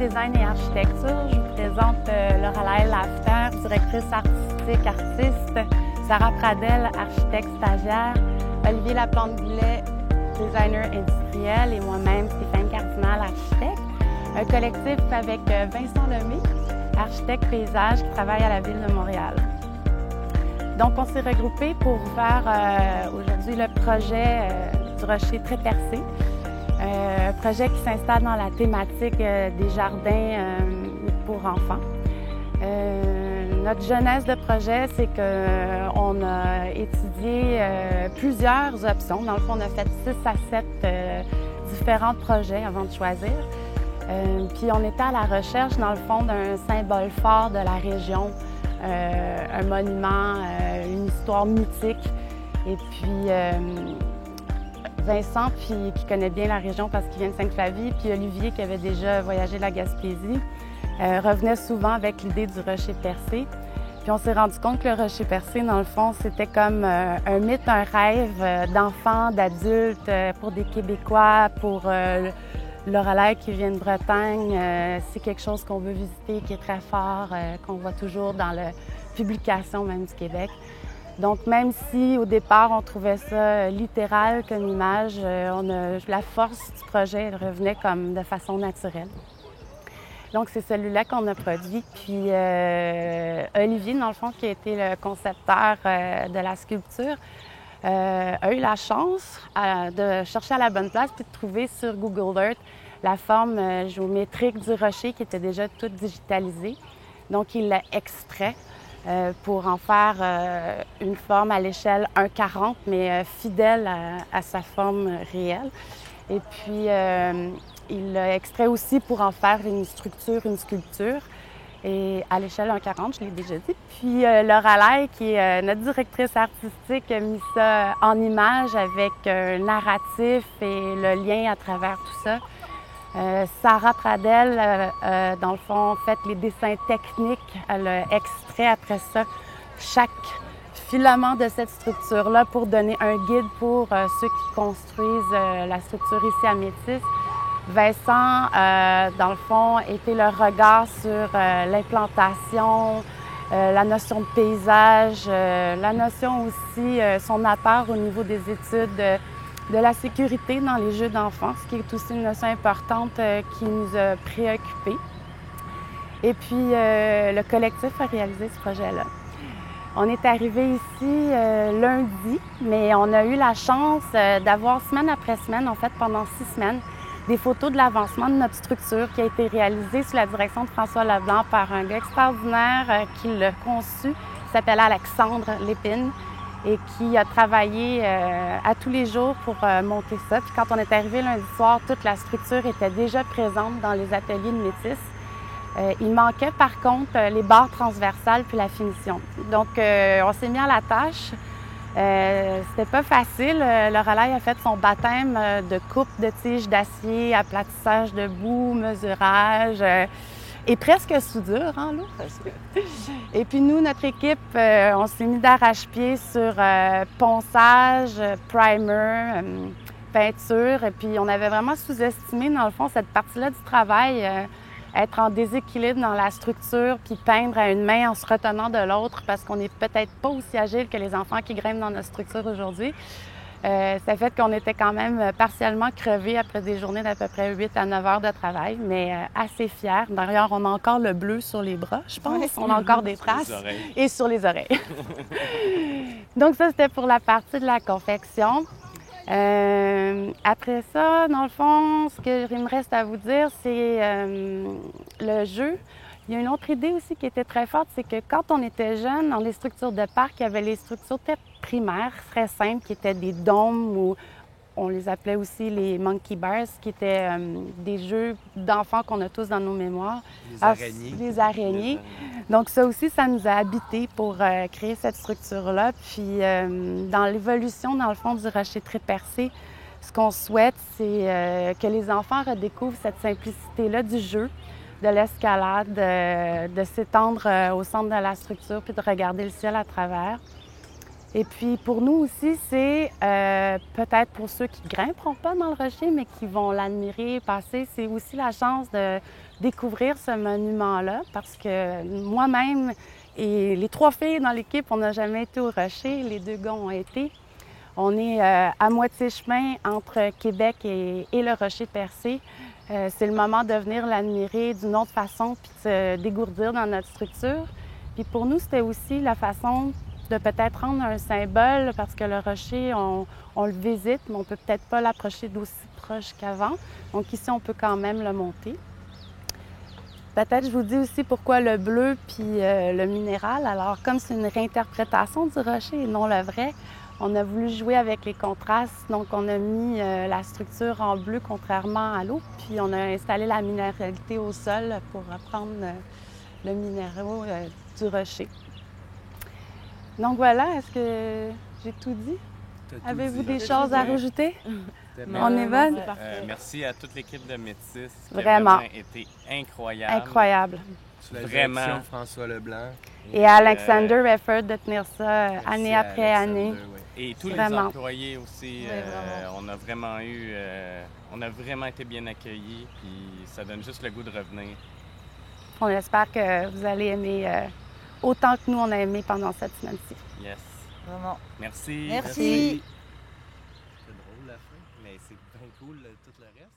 design et architecture. Je vous présente Lorelai Lafter, directrice artistique, Sarah Pradel, architecte stagiaire, Olivier Laplante-Goulet, designer industriel et moi-même, Stéphane Cardinal, architecte. Un collectif avec Vincent Lemay, architecte paysage qui travaille à la Ville de Montréal. Donc, on s'est regroupés pour faire aujourd'hui le projet du Rocher Très Percé. Un projet qui s'installe dans la thématique des jardins pour enfants. Notre genèse de projet, c'est qu'on a étudié plusieurs options. Dans le fond, on a fait 6 à 7 différents projets avant de choisir. Puis on était à la recherche, dans le fond, d'un symbole fort de la région, un monument, une histoire mythique. Et puis Vincent, qui connaît bien la région parce qu'il vient de Sainte-Flavie, puis Olivier, qui avait déjà voyagé de la Gaspésie, revenait souvent avec l'idée du Rocher Percé. Puis on s'est rendu compte que le Rocher Percé, dans le fond, c'était comme un mythe, un rêve d'enfants, d'adultes, pour des Québécois, pour Lorelai qui vient de Bretagne. C'est quelque chose qu'on veut visiter, qui est très fort, qu'on voit toujours dans la publication même du Québec. Donc même si au départ on trouvait ça littéral comme image, la force du projet revenait comme de façon naturelle. Donc c'est celui-là qu'on a produit. Puis Olivier, dans le fond, qui a été le concepteur de la sculpture, a eu la chance de chercher à la bonne place puis de trouver sur Google Earth la forme géométrique du rocher qui était déjà toute digitalisée. Donc il l'a extrait pour en faire une forme à l'échelle 1:40, mais fidèle à sa forme réelle. Et puis il l'a extrait aussi pour en faire une structure, une sculpture. Et à l'échelle 1:40, je l'ai déjà dit. Puis Lorelai, qui est notre directrice artistique, a mis ça en image avec un narratif et le lien à travers tout ça. Sarah Pradel, dans le fond, fait les dessins techniques. Elle a extrait après ça chaque filament de cette structure-là pour donner un guide pour ceux qui construisent la structure ici à Métis. Vincent, dans le fond, était le regard sur l'implantation, la notion de paysage, la notion aussi, son apport au niveau des études de la sécurité dans les jeux d'enfants, ce qui est aussi une notion importante qui nous a préoccupés. Et puis, le collectif a réalisé ce projet-là. On est arrivé ici lundi, mais on a eu la chance d'avoir semaine après semaine, en fait pendant 6 semaines, des photos de l'avancement de notre structure qui a été réalisée sous la direction de François Leblanc par un gars extraordinaire qui l'a conçu, qui s'appelle Alexandre Lépine et qui a travaillé à tous les jours pour monter ça. Puis quand on est arrivé lundi soir, toute la structure était déjà présente dans les ateliers de Métis. Il manquait par contre les barres transversales puis la finition. Donc on s'est mis à la tâche. C'était pas facile. Lorelai a fait son baptême de coupe de tiges d'acier, aplatissage de boue, mesurage et presque soudure, hein, là? Et puis nous, notre équipe, on s'est mis d'arrache-pied sur ponçage, primer, peinture. Et puis on avait vraiment sous-estimé, dans le fond, cette partie-là du travail. Être en déséquilibre dans la structure, puis peindre à une main en se retenant de l'autre parce qu'on n'est peut-être pas aussi agile que les enfants qui grimpent dans notre structure aujourd'hui. Ça fait qu'on était quand même partiellement crevés après des journées d'à peu près 8 à 9 heures de travail, mais assez fiers. D'ailleurs, on a encore le bleu sur les bras, je pense. Oui. On a encore des traces. Et sur les oreilles. Donc ça, c'était pour la partie de la confection. Après ça, dans le fond, ce qu'il me reste à vous dire, c'est le jeu. Il y a une autre idée aussi qui était très forte, c'est que quand on était jeune, dans les structures de parc, il y avait les structures primaires, très simples, qui étaient des dômes ou on les appelait aussi les monkey bars, qui étaient des jeux d'enfants qu'on a tous dans nos mémoires. Les araignées. Les araignées. Donc ça aussi, ça nous a habités pour créer cette structure-là. Puis dans l'évolution, dans le fond, du Rocher Très Percé, ce qu'on souhaite, c'est que les enfants redécouvrent cette simplicité-là du jeu, de l'escalade, de s'étendre au centre de la structure puis de regarder le ciel à travers. Et puis pour nous aussi, c'est peut-être pour ceux qui ne grimperont pas dans le rocher, mais qui vont l'admirer, passer, c'est aussi la chance de découvrir ce monument-là, parce que moi-même et les 3 filles dans l'équipe, on n'a jamais été au rocher, les 2 gars ont été. On est à moitié chemin entre Québec et le Rocher Percé. C'est le moment de venir l'admirer d'une autre façon puis de se dégourdir dans notre structure. Puis pour nous, c'était aussi la façon de peut-être rendre un symbole parce que le rocher, on le visite, mais on peut peut-être pas l'approcher d'aussi proche qu'avant. Donc ici, on peut quand même le monter. Peut-être je vous dis aussi pourquoi le bleu puis le minéral. Alors, comme c'est une réinterprétation du rocher et non le vrai, on a voulu jouer avec les contrastes. Donc, on a mis la structure en bleu contrairement à l'eau, puis on a installé la minéralité au sol pour reprendre le minéraux du rocher. Donc voilà, est-ce que j'ai tout dit? Avez-vous des choses à rajouter? On est bonne? Merci à toute l'équipe de Métis qui Vraiment. a vraiment été incroyable. Incroyable. Sous la Vraiment. direction de François Leblanc. Et Alexander Effort de tenir ça Merci année à après année. Alexander, oui. Et tous les Vraiment. employés aussi, on a vraiment eu, on a vraiment été bien accueillis, puis ça donne juste le goût de revenir. On espère que vous allez aimer autant que nous on a aimé pendant cette semaine-ci. Yes. Vraiment. Merci. Merci. C'est drôle la fin, mais c'est bien cool tout le reste.